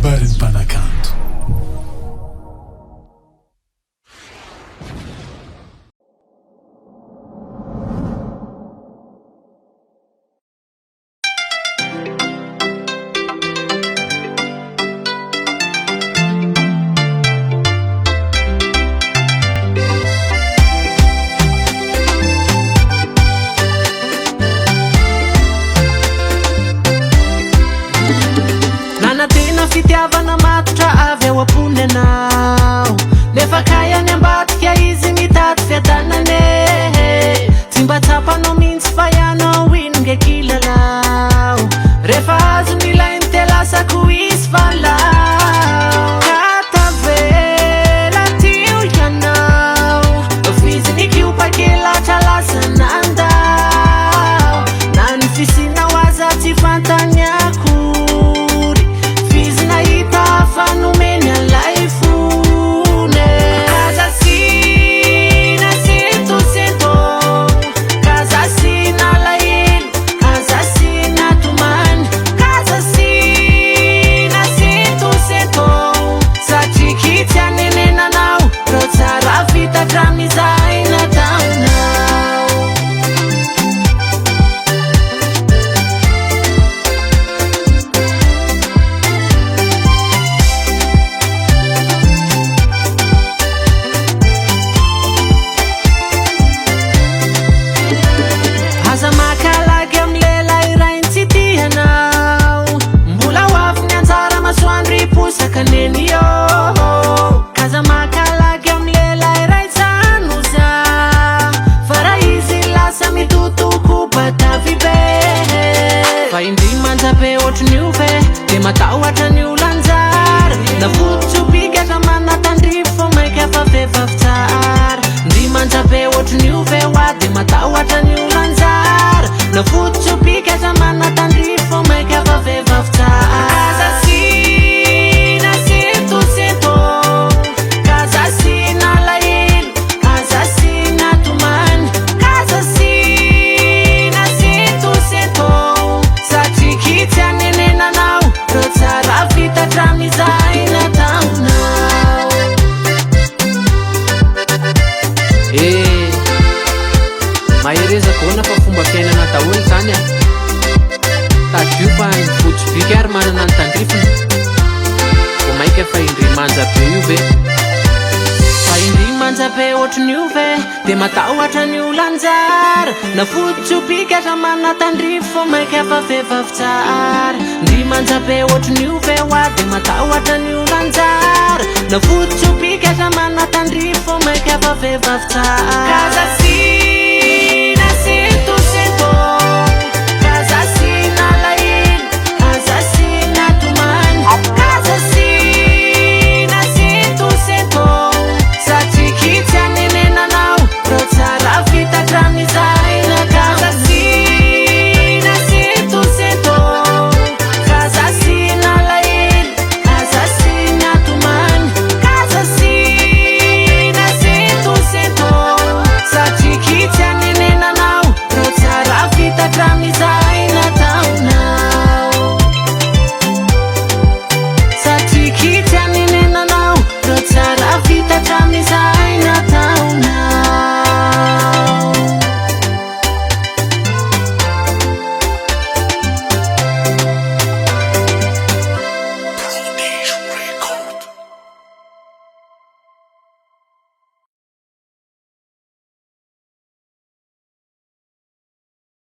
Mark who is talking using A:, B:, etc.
A: kabarin'ny mpanakanto.
B: Fitiavana matotra avy ao ampony anao, nefa kayany ambadika izy mitady fiadanane. Tsy mba tsapanao mihitsy fa ianao ino nge kilalao, rehefa azo milainy telasako izy valao. Katavela tio ianao, fiziny kiopakelaatra lasa nandao, na ny fisinao aza tsy fantanyako fanomeny alay fone. Casa sina sento sento, casa sina laelo, casa sina tomany, casa sina sento sento. Satria kitsy anenenanao, rô tsara vitatra mizay nataonao. Kaza makalagy amlelay ray zanoza, fara izy lasa mitotoko batavy be. Fa indry manjabe ohatrany io ve, de matahotra ny olanjara, na fototsopikatra manatandrifo fo mainka afa vehivavy tsara. Indry manjabe ohatrany io ve hoa, de matahotra ny olanjara, na fototsopikatra manatandrifo fo mainka afa vehivavy tsara. Maherezako na fa fomba fiainana daholo zany a, tadio fa ny fototsipika ary manana ny tandrifiny. Vo mainka fa indry manjabe io ve, fa indry manjabe ohatrany io ve, de matahotra ny olanjara, na fototsipika manana tandrifo fo mainka afa vehivavy tsara. Indry manjabe ohatrany io ve hoa, de matahotra ny olanjara, na fototsipika manana tandrifo fo mainka afa vehivavy tsara.